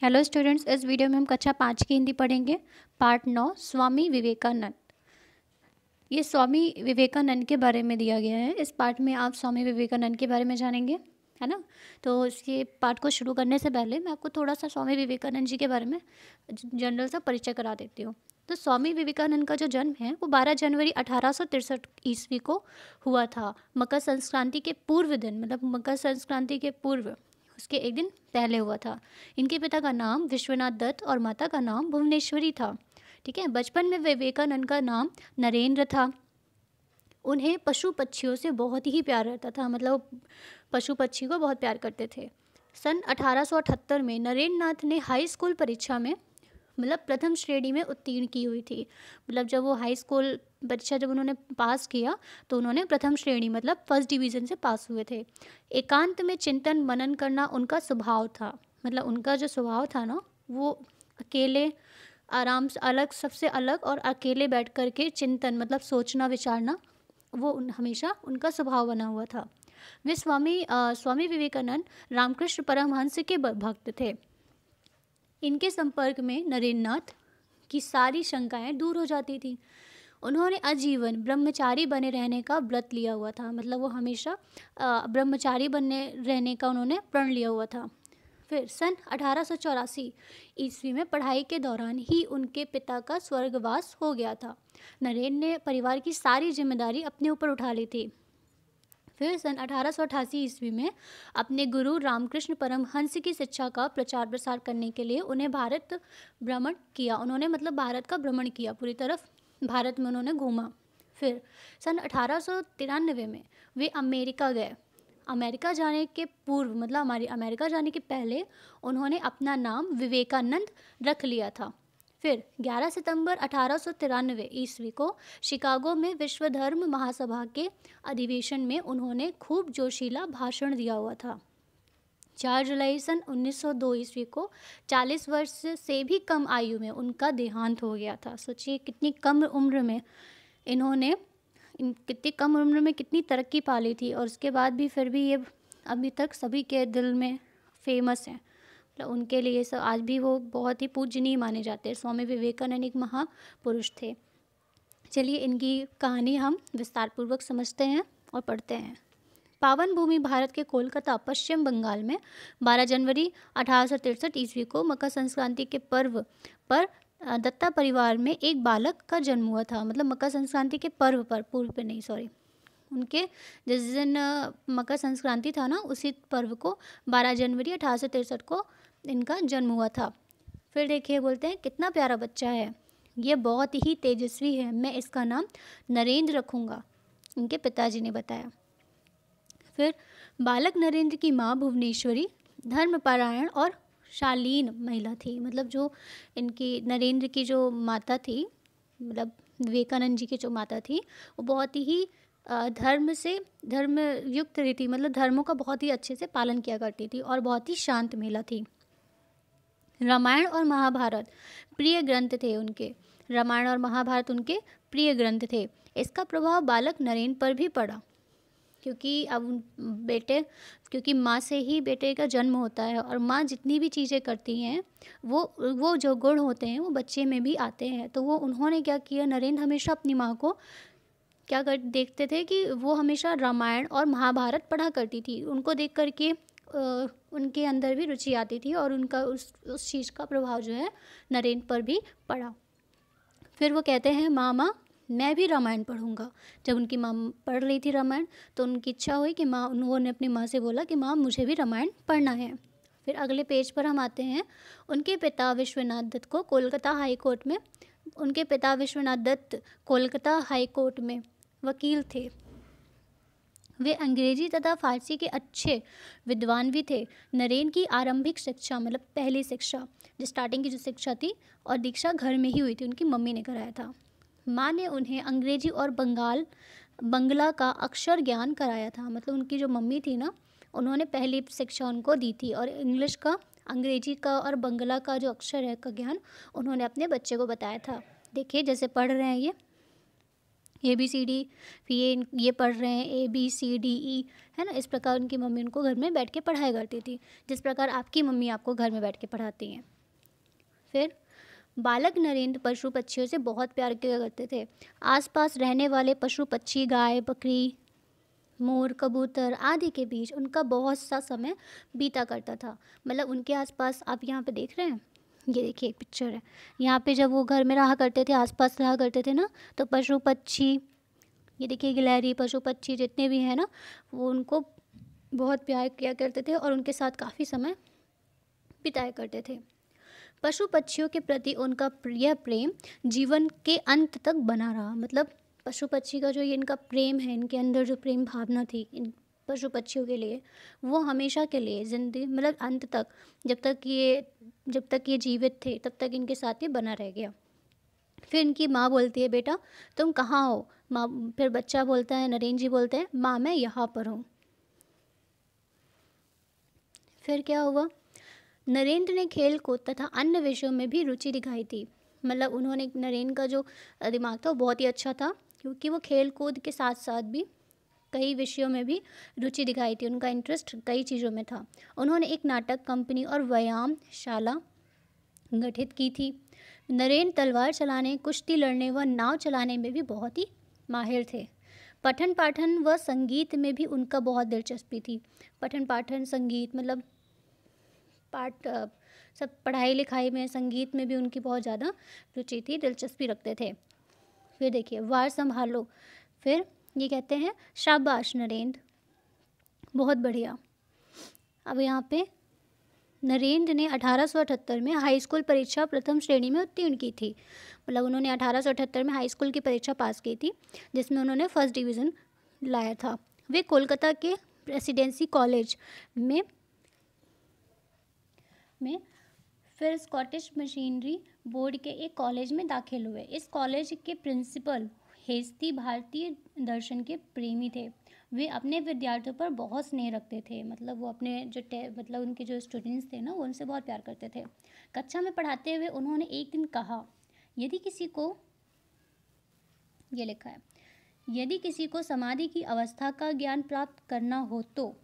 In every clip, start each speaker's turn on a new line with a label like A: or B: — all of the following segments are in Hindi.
A: हेलो स्टूडेंट्स, इस वीडियो में हम कक्षा 5 की हिंदी पढ़ेंगे। पार्ट 9 स्वामी विवेकानंद। ये स्वामी विवेकानंद के बारे में दिया गया है। इस पार्ट में आप स्वामी विवेकानंद के बारे में जानेंगे, है ना। तो इसके पार्ट को शुरू करने से पहले मैं आपको थोड़ा सा स्वामी विवेकानंद जी के बारे में जनरल सा परिचय करा देती हूँ। तो स्वामी विवेकानंद का जो जन्म है वो 12 जनवरी 1863 ईस्वी को हुआ था। मकर संक्रांति के पूर्व दिन, मतलब मकर संक्रांति के पूर्व उसके एक दिन पहले हुआ था। इनके पिता का नाम विश्वनाथ दत्त और माता का नाम भुवनेश्वरी था। ठीक है। बचपन में विवेकानंद का नाम नरेंद्र था। उन्हें पशु पक्षियों से बहुत ही प्यार रहता था, मतलब पशु पक्षी को बहुत प्यार करते थे। सन 1878 में नरेंद्र नाथ ने हाई स्कूल परीक्षा में मतलब प्रथम श्रेणी में उत्तीर्ण की हुई थी। मतलब जब वो हाई स्कूल परीक्षा जब उन्होंने पास किया तो उन्होंने प्रथम श्रेणी मतलब फर्स्ट डिवीज़न से पास हुए थे। एकांत में चिंतन मनन करना उनका स्वभाव था। मतलब उनका जो स्वभाव था ना, वो अकेले आराम से अलग, सबसे अलग और अकेले बैठ कर के चिंतन मतलब सोचना विचारना, वो हमेशा उनका स्वभाव बना हुआ था। वे स्वामी विवेकानंद रामकृष्ण परमहंस के भक्त थे। इनके संपर्क में नरेंद्र नाथ की सारी शंकाएं दूर हो जाती थी। उन्होंने आजीवन ब्रह्मचारी बने रहने का व्रत लिया हुआ था। मतलब वो हमेशा ब्रह्मचारी बने रहने का उन्होंने प्रण लिया हुआ था। फिर सन 1884 ईस्वी में पढ़ाई के दौरान ही उनके पिता का स्वर्गवास हो गया था। नरेंद्र ने परिवार की सारी जिम्मेदारी अपने ऊपर उठा ली थी। फिर सन 1888 ईस्वी में अपने गुरु रामकृष्ण परमहंस की शिक्षा का प्रचार प्रसार करने के लिए उन्हें भारत भ्रमण किया। उन्होंने मतलब भारत का भ्रमण किया, पूरी तरफ भारत में उन्होंने घूमा। फिर सन 1893 में वे अमेरिका गए। अमेरिका जाने के पूर्व मतलब हमारी अमेरिका जाने के पहले उन्होंने अपना नाम विवेकानंद रख लिया था। फिर 11 सितंबर 1893 ईस्वी को शिकागो में विश्व धर्म महासभा के अधिवेशन में उन्होंने खूब जोशीला भाषण दिया हुआ था। 4 जुलाई सन 1902 ईस्वी को 40 वर्ष से भी कम आयु में उनका देहांत हो गया था। सोचिए कितनी कम उम्र में कितनी तरक्की पा ली थी, और उसके बाद भी फिर भी ये अभी तक सभी के दिल में फेमस हैं। मतलब उनके लिए सब आज भी वो बहुत ही पूजनीय माने जाते हैं। स्वामी विवेकानंद एक महापुरुष थे। चलिए इनकी कहानी हम विस्तार पूर्वक समझते हैं और पढ़ते हैं। पावन भूमि भारत के कोलकाता पश्चिम बंगाल में 12 जनवरी 1863 ईस्वी को मकर संक्रांति के पर्व पर दत्ता परिवार में एक बालक का जन्म हुआ था। मतलब मकर संक्रांति के पर्व पर, पूर्व पे नहीं, सॉरी, उनके जिस दिन मकर संक्रांति था ना, उसी पर्व को 12 जनवरी 1863 को इनका जन्म हुआ था। फिर देखिए बोलते हैं कितना प्यारा बच्चा है, ये बहुत ही तेजस्वी है, मैं इसका नाम नरेंद्र रखूँगा, इनके पिताजी ने बताया। फिर बालक नरेंद्र की माँ भुवनेश्वरी धर्मपरायण और शालीन महिला थी। मतलब जो इनकी नरेंद्र की जो माता थी, मतलब विवेकानंद जी की जो माता थी, वो बहुत ही धर्म युक्त रहती, मतलब धर्मों का बहुत ही अच्छे से पालन किया करती थी और बहुत ही शांत महिला थी। रामायण और महाभारत प्रिय ग्रंथ थे उनके। रामायण और महाभारत उनके प्रिय ग्रंथ थे। इसका प्रभाव बालक नरेंद्र पर भी पड़ा, क्योंकि माँ से ही बेटे का जन्म होता है, और माँ जितनी भी चीज़ें करती हैं वो जो गुण होते हैं वो बच्चे में भी आते हैं। तो वो उन्होंने क्या किया, नरेंद्र हमेशा अपनी माँ को देखते थे कि वो हमेशा रामायण और महाभारत पढ़ा करती थी। उनको देख करके उनके अंदर भी रुचि आती थी, और उनका उस चीज़ का प्रभाव जो है नरेंद्र पर भी पड़ा। फिर वो कहते हैं माँ मैं भी रामायण पढ़ूंगा। जब उनकी माँ पढ़ रही थी रामायण तो उनकी इच्छा हुई कि उन्होंने अपनी माँ से बोला कि माँ मुझे भी रामायण पढ़ना है। फिर अगले पेज पर हम आते हैं। उनके पिता विश्वनाथ दत्त कोलकाता हाई कोर्ट में वकील थे। वे अंग्रेजी तथा फारसी के अच्छे विद्वान भी थे। नरेंद्र की आरंभिक शिक्षा मतलब पहली शिक्षा, जो स्टार्टिंग की जो शिक्षा थी और दीक्षा घर में ही हुई थी, उनकी मम्मी ने कराया था। माँ ने उन्हें अंग्रेजी और बंगला का अक्षर ज्ञान कराया था। मतलब उनकी जो मम्मी थी ना, उन्होंने पहली शिक्षा उनको दी थी, और अंग्रेजी का और बंगला का जो अक्षर है का ज्ञान उन्होंने अपने बच्चे को बताया था। देखिए जैसे पढ़ रहे हैं ABCD, ये पढ़ रहे हैं ABCDE, है ना। इस प्रकार उनकी मम्मी उनको घर में बैठ के पढ़ाया करती थी, जिस प्रकार आपकी मम्मी आपको घर में बैठ के पढ़ाती हैं। फिर बालक नरेंद्र पशु पक्षियों से बहुत प्यार किया करते थे। आसपास रहने वाले पशु पक्षी, गाय, बकरी, मोर, कबूतर आदि के बीच उनका बहुत सा समय बीता करता था। मतलब उनके आसपास आप यहाँ पे देख रहे हैं, ये देखिए एक पिक्चर है, यहाँ पे जब वो घर में रहा करते थे, आसपास रहा करते थे ना, तो पशु पक्षी, ये देखिए गिलहरी, पशु पक्षी जितने भी हैं ना, वो उनको बहुत प्यार किया करते थे और उनके साथ काफ़ी समय बिताया करते थे। पशु पक्षियों के प्रति उनका यह प्रेम जीवन के अंत तक बना रहा। मतलब पशु पक्षी का जो ये इनका प्रेम है, इनके अंदर जो प्रेम भावना थी इन पशु पक्षियों के लिए, वो हमेशा के लिए जिंदगी, मतलब अंत तक, जब तक ये जीवित थे तब तक इनके साथ ये बना रह गया। फिर इनकी माँ बोलती है, बेटा तुम कहाँ हो? माँ, फिर बच्चा बोलता है, नरेंद्र जी बोलते हैं, माँ मैं यहाँ पर हूँ। फिर क्या हुआ? नरेंद्र ने खेल कूद तथा अन्य विषयों में भी रुचि दिखाई थी। मतलब उन्होंने, नरेंद्र का जो दिमाग था वो बहुत ही अच्छा था, क्योंकि वो खेल कूद के साथ साथ भी कई विषयों में भी रुचि दिखाई थी। उनका इंटरेस्ट कई चीज़ों में था। उन्होंने एक नाटक कंपनी और व्यायामशाला गठित की थी। नरेंद्र तलवार चलाने, कुश्ती लड़ने व नाव चलाने में भी बहुत ही माहिर थे। पठन पाठन व संगीत में भी उनका बहुत दिलचस्पी थी। पठन पाठन, संगीत, मतलब सब पढ़ाई लिखाई में, संगीत में भी उनकी बहुत ज़्यादा रुचि थी, दिलचस्पी रखते थे। फिर देखिए, वार संभालो। फिर ये कहते हैं, शाबाश नरेंद्र, बहुत बढ़िया। अब यहाँ पे नरेंद्र ने 1878 में हाई स्कूल परीक्षा प्रथम श्रेणी में उत्तीर्ण की थी। मतलब उन्होंने 1878 में हाई स्कूल की परीक्षा पास की थी, जिसमें उन्होंने फर्स्ट डिवीज़न लाया था। वे कोलकाता के प्रेसिडेंसी कॉलेज में फिर स्कॉटिश मशीनरी बोर्ड के एक कॉलेज में दाखिल हुए। इस कॉलेज के प्रिंसिपल हेस्ती भारतीय दर्शन के प्रेमी थे। वे अपने विद्यार्थियों पर बहुत स्नेह रखते थे। मतलब वो अपने मतलब उनके जो स्टूडेंट्स थे ना, वो उनसे बहुत प्यार करते थे। कक्षा में पढ़ाते हुए उन्होंने एक दिन कहा, यदि किसी को, ये लिखा है, यदि किसी को समाधि की अवस्था का ज्ञान प्राप्त करना हो तो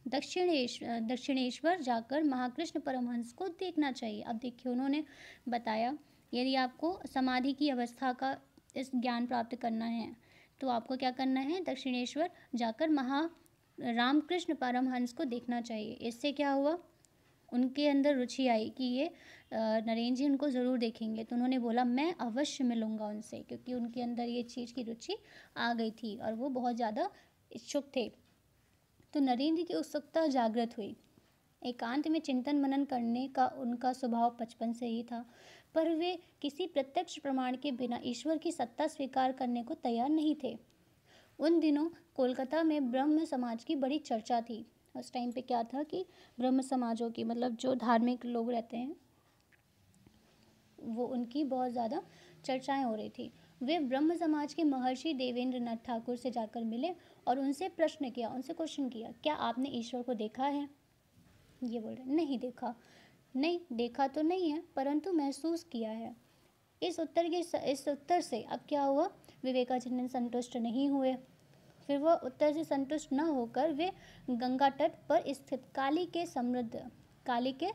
A: दक्षिणेश्वर जाकर महाकृष्ण परमहंस को देखना चाहिए। अब देखिए, उन्होंने बताया, यदि आपको समाधि की अवस्था का इस ज्ञान प्राप्त करना है तो आपको क्या करना है? दक्षिणेश्वर जाकर रामकृष्ण परमहंस को देखना चाहिए। इससे क्या हुआ? उनके अंदर रुचि आई कि ये नरेंद्र जी उनको ज़रूर देखेंगे। तो उन्होंने बोला, मैं अवश्य मिलूँगा उनसे, क्योंकि उनके अंदर ये चीज़ की रुचि आ गई थी और वो बहुत ज़्यादा इच्छुक थे। तो नरेंद्र की उत्सुकता जागृत हुई। एकांत में चिंतन मनन करने का उनका स्वभाव बचपन से ही था, पर वे किसी प्रत्यक्ष प्रमाण के बिना ईश्वर की सत्ता स्वीकार करने को तैयार नहीं थे। उन दिनों कोलकाता में ब्रह्म समाज की बड़ी चर्चा थी। उस टाइम पे क्या था कि ब्रह्म समाजों की, मतलब जो धार्मिक लोग रहते हैं, वो उनकी बहुत ज़्यादा चर्चाएं हो रही थी। वे ब्रह्म समाज के महर्षि देवेंद्र नाथ ठाकुर से जाकर मिले और उनसे प्रश्न किया, उनसे क्वेश्चन किया, क्या आपने ईश्वर को देखा है? ये बोल रहे, नहीं देखा। नहीं देखा तो नहीं है, परंतु महसूस किया है। इस उत्तर से अब क्या हुआ? विवेकानंद संतुष्ट नहीं हुए। फिर वह उत्तर से संतुष्ट न होकर वे गंगा तट पर स्थित काली के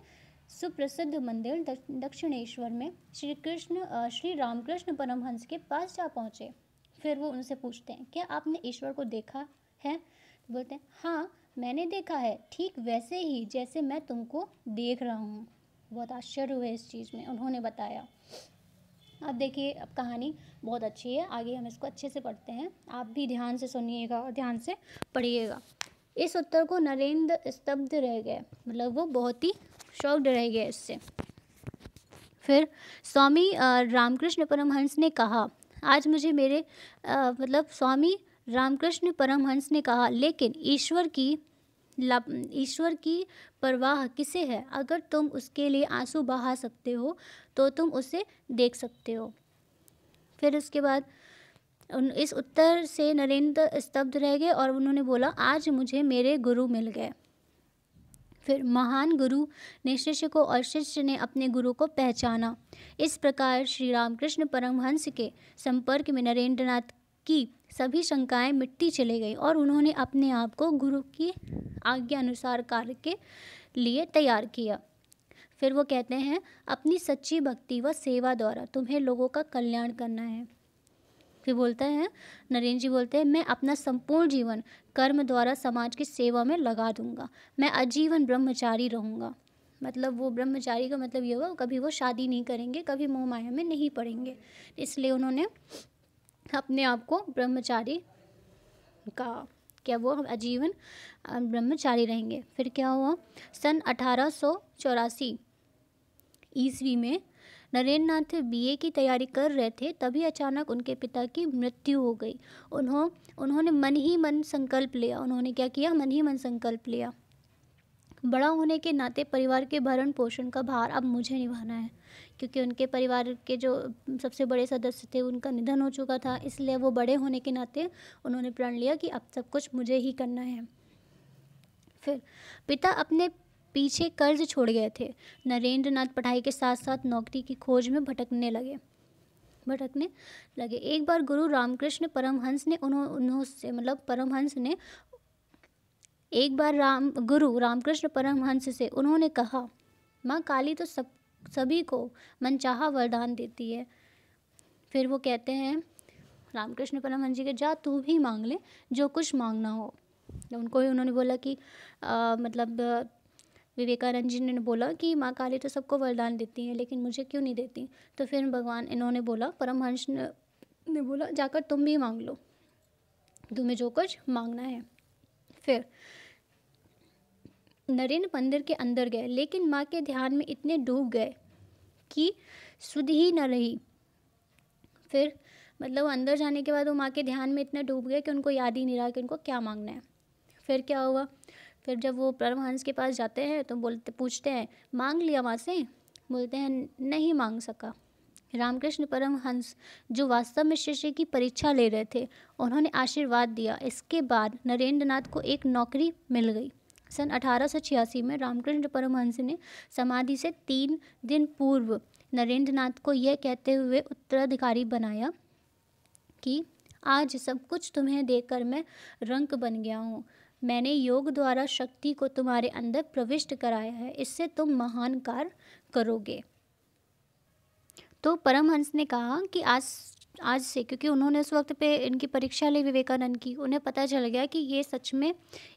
A: सुप्रसिद्ध मंदिर दक्षिणेश्वर में श्री रामकृष्ण परमहंस के पास जा पहुँचे। फिर वो उनसे पूछते हैं, क्या आपने ईश्वर को देखा है? तो बोलते हैं, हाँ मैंने देखा है, ठीक वैसे ही जैसे मैं तुमको देख रहा हूँ। बहुत आश्चर्य हुए इस चीज़ में, उन्होंने बताया। अब देखिए, अब कहानी बहुत अच्छी है, आगे हम इसको अच्छे से पढ़ते हैं। आप भी ध्यान से सुनिएगा और ध्यान से पढ़िएगा। इस उत्तर को नरेंद्र स्तब्ध रह गए, मतलब वो बहुत ही शॉक्ड रह गए इससे। फिर स्वामी रामकृष्ण परमहंस ने कहा, आज मुझे मेरे स्वामी रामकृष्ण परमहंस ने कहा, लेकिन ईश्वर की परवाह किसे है? अगर तुम उसके लिए आंसू बहा सकते हो तो तुम उसे देख सकते हो। फिर उसके बाद इस उत्तर से नरेंद्र स्तब्ध रह गए और उन्होंने बोला, आज मुझे मेरे गुरु मिल गए। फिर महान गुरु ने शिष्य को और शिष्य ने अपने गुरु को पहचाना। इस प्रकार श्री रामकृष्ण परमहंस के संपर्क में नरेंद्रनाथ की सभी शंकाएं मिटती चली गई और उन्होंने अपने आप को गुरु की आज्ञा अनुसार कार्य के लिए तैयार किया। फिर वो कहते हैं, अपनी सच्ची भक्ति व सेवा द्वारा तुम्हें लोगों का कल्याण करना है। फिर बोलते हैं, नरेंद्र जी बोलते हैं, मैं अपना संपूर्ण जीवन कर्म द्वारा समाज की सेवा में लगा दूंगा। मैं आजीवन ब्रह्मचारी रहूँगा। मतलब वो ब्रह्मचारी का मतलब ये हुआ, कभी वो शादी नहीं करेंगे, कभी मोह माया में नहीं पड़ेंगे। इसलिए उन्होंने अपने आप को ब्रह्मचारी कहा। क्या वो आजीवन ब्रह्मचारी रहेंगे। फिर क्या हुआ, सन 1884 ईस्वी में नरेंद्र नाथ बीए की तैयारी कर रहे थे, तभी अचानक उनके पिता की मृत्यु हो गई। उन्होंने मन ही मन संकल्प लिया। उन्होंने क्या किया, मन ही मन संकल्प लिया, बड़ा होने के नाते परिवार के भरण पोषण का भार अब मुझे निभाना है। क्योंकि उनके परिवार के जो सबसे बड़े सदस्य थे उनका निधन हो चुका था, इसलिए वो बड़े होने के नाते उन्होंने प्रण लिया कि अब सब कुछ मुझे ही करना है। फिर पिता अपने पीछे कर्ज छोड़ गए थे। नरेंद्र नाथ पढ़ाई के साथ साथ नौकरी की खोज में भटकने लगे। एक बार गुरु रामकृष्ण परमहंस ने गुरु रामकृष्ण परमहंस से उन्होंने कहा, माँ काली तो सभी को मनचाहा वरदान देती है। फिर वो कहते हैं रामकृष्ण परमहंस जी के, जा तू भी मांग ले जो कुछ मांगना हो। उन्होंने बोला कि विवेकानंद जी ने बोला कि माँ काली तो सबको वरदान देती हैं, लेकिन मुझे क्यों नहीं देती। तो फिर इन्होंने बोला, परमहंस ने बोला, जाकर तुम भी मांग लो, तुम्हें जो कुछ मांगना है। फिर नरेंद्र मंदिर के अंदर गए, लेकिन माँ के ध्यान में इतने डूब गए कि सुध ही न रही। फिर अंदर जाने के बाद वो माँ के ध्यान में इतना डूब गए कि उनको याद ही नहीं रहा कि उनको क्या मांगना है। फिर क्या हुआ, फिर जब वो परमहंस के पास जाते हैं तो पूछते हैं, मांग लिया माँ से? बोलते हैं, नहीं मांग सका। रामकृष्ण परमहंस जो वास्तव में शिष्य की परीक्षा ले रहे थे, उन्होंने आशीर्वाद दिया। इसके बाद नरेंद्र नाथ को एक नौकरी मिल गई। सन 1886 में रामकृष्ण परमहंस ने समाधि से 3 दिन पूर्व नरेंद्र नाथ को यह कहते हुए उत्तराधिकारी बनाया कि आज सब कुछ तुम्हें देकर मैं रंक बन गया हूँ। मैंने योग द्वारा शक्ति को तुम्हारे अंदर प्रविष्ट कराया है, इससे तुम महान कार्य करोगे। तो परमहंस ने कहा कि आज से, क्योंकि उन्होंने उस वक्त पे इनकी परीक्षा ली विवेकानंद की, उन्हें पता चल गया कि ये सच में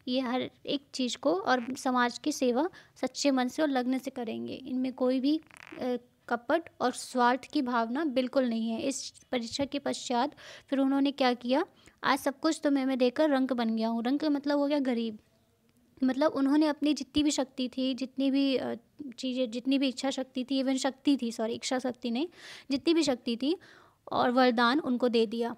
A: ये हर एक चीज़ को और समाज की सेवा सच्चे मन से और लगन से करेंगे। इनमें कोई भी कपट और स्वार्थ की भावना बिल्कुल नहीं है। इस परीक्षा के पश्चात फिर उन्होंने क्या किया, आज सब कुछ तुम्हें मैं देकर रंक बन गया हूँ। रंक मतलब हो गया गरीब। उन्होंने अपनी जितनी भी शक्ति थी, जितनी भी चीज़ें, जितनी भी इच्छा शक्ति थी, इच्छा शक्ति नहीं, जितनी भी शक्ति थी और वरदान उनको दे दिया।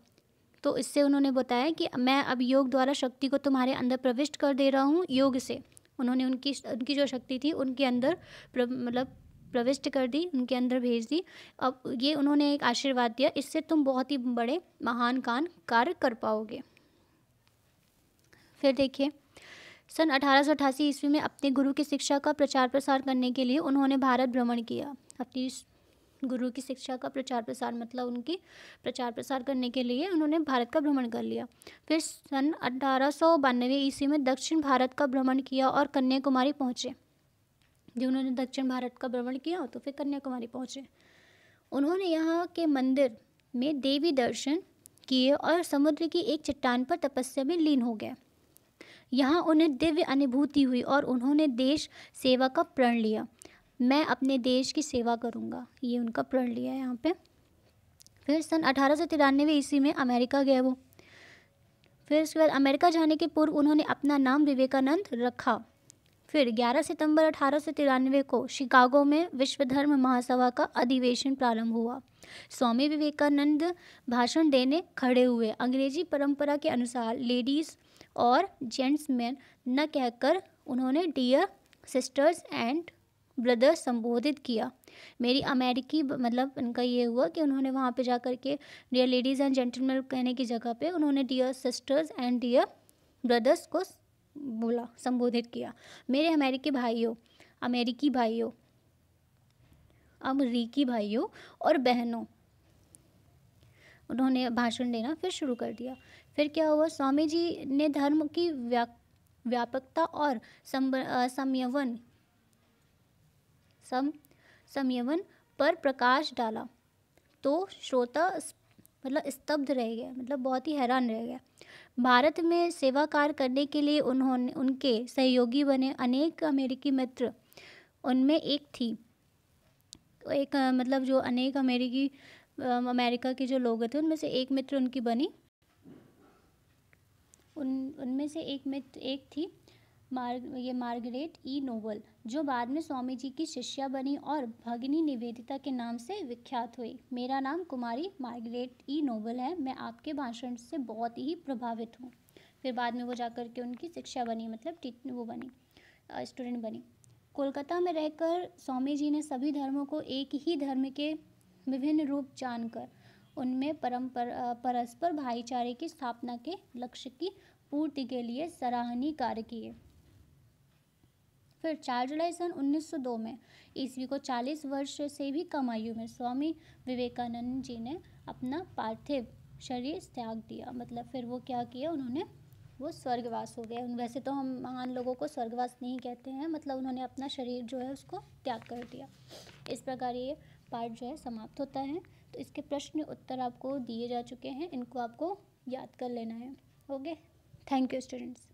A: तो इससे उन्होंने बताया कि मैं अब योग द्वारा शक्ति को तुम्हारे अंदर प्रविष्ट कर दे रहा हूँ। योग से उन्होंने उनकी जो शक्ति थी उनके अंदर प्रविष्ट कर दी, उनके अंदर भेज दी। अब ये उन्होंने एक आशीर्वाद दिया, इससे तुम बहुत ही बड़े महान कार्य कर पाओगे। फिर देखिए, सन 1888 ईस्वी में अपने गुरु की शिक्षा का प्रचार प्रसार करने के लिए उन्होंने भारत भ्रमण किया। अपनी गुरु की शिक्षा का प्रचार प्रसार उनकी प्रचार प्रसार करने के लिए उन्होंने भारत का भ्रमण कर लिया। फिर सन 1892 ईस्वी में दक्षिण भारत का भ्रमण किया और कन्याकुमारी पहुँचे। जब उन्होंने दक्षिण भारत का भ्रमण किया तो फिर कन्याकुमारी पहुँचे। उन्होंने यहाँ के मंदिर में देवी दर्शन किए और समुद्र की एक चट्टान पर तपस्या में लीन हो गए। यहाँ उन्हें दिव्य अनुभूति हुई और उन्होंने देश सेवा का प्रण लिया। मैं अपने देश की सेवा करूँगा, ये उनका प्रण लिया है यहाँ पे। फिर सन 1893 ईस्वी में अमेरिका गए वो। फिर उसके बाद अमेरिका जाने के पूर्व उन्होंने अपना नाम विवेकानंद रखा। फिर 11 सितंबर 1893 को शिकागो में विश्व धर्म महासभा का अधिवेशन प्रारंभ हुआ। स्वामी विवेकानंद भाषण देने खड़े हुए। अंग्रेजी परंपरा के अनुसार लेडीज़ और जेंट्समैन न कहकर उन्होंने डियर सिस्टर्स एंड ब्रदर्स संबोधित किया। मेरी अमेरिकी इनका ये हुआ कि उन्होंने वहाँ पे जा कर के डियर लेडीज़ एंड जेंटलमैन कहने की जगह पे उन्होंने dear sisters and dear brothers को बोला, संबोधित किया। मेरे अमेरिकी भाइयों और बहनों, उन्होंने भाषण देना फिर शुरू कर दिया। फिर क्या हुआ, स्वामी जी ने धर्म की व्यापकता और संयमन पर प्रकाश डाला तो श्रोता मतलब स्तब्ध रह गया, मतलब बहुत ही हैरान रह गया। भारत में सेवा कार्य करने के लिए उनके सहयोगी बने अनेक अमेरिकी मित्र, उनमें एक थी मतलब जो अनेक अमेरिका के जो लोग थे उनमें से एक मित्र उनकी बनी। उनमें से एक थी मार्गरेट ई नोबल, जो बाद में स्वामी जी की शिष्या बनी और भगिनी निवेदिता के नाम से विख्यात हुई। मेरा नाम कुमारी मार्गरेट ई नोबल है, मैं आपके भाषण से बहुत ही प्रभावित हूँ। फिर बाद में वो जाकर के उनकी शिक्षा बनी, मतलब स्टूडेंट बनी। कोलकाता में रहकर स्वामी जी ने सभी धर्मों को एक ही धर्म के विभिन्न रूप जानकर उनमें परस्पर भाईचारे की स्थापना के लक्ष्य की पूर्ति के लिए सराहनीय कार्य किए। फिर 4 जुलाई सन 1902 में ईस्वी को 40 वर्ष से भी कम आयु में स्वामी विवेकानंद जी ने अपना पार्थिव शरीर त्याग दिया। मतलब फिर वो क्या किया, उन्होंने वो स्वर्गवास हो गया। वैसे तो हम महान लोगों को स्वर्गवास नहीं कहते हैं, मतलब उन्होंने अपना शरीर जो है उसको त्याग कर दिया। इस प्रकार ये पार्ट जो है समाप्त होता है। तो इसके प्रश्न उत्तर आपको दिए जा चुके हैं, इनको आपको याद कर लेना है। Okay, thank you students.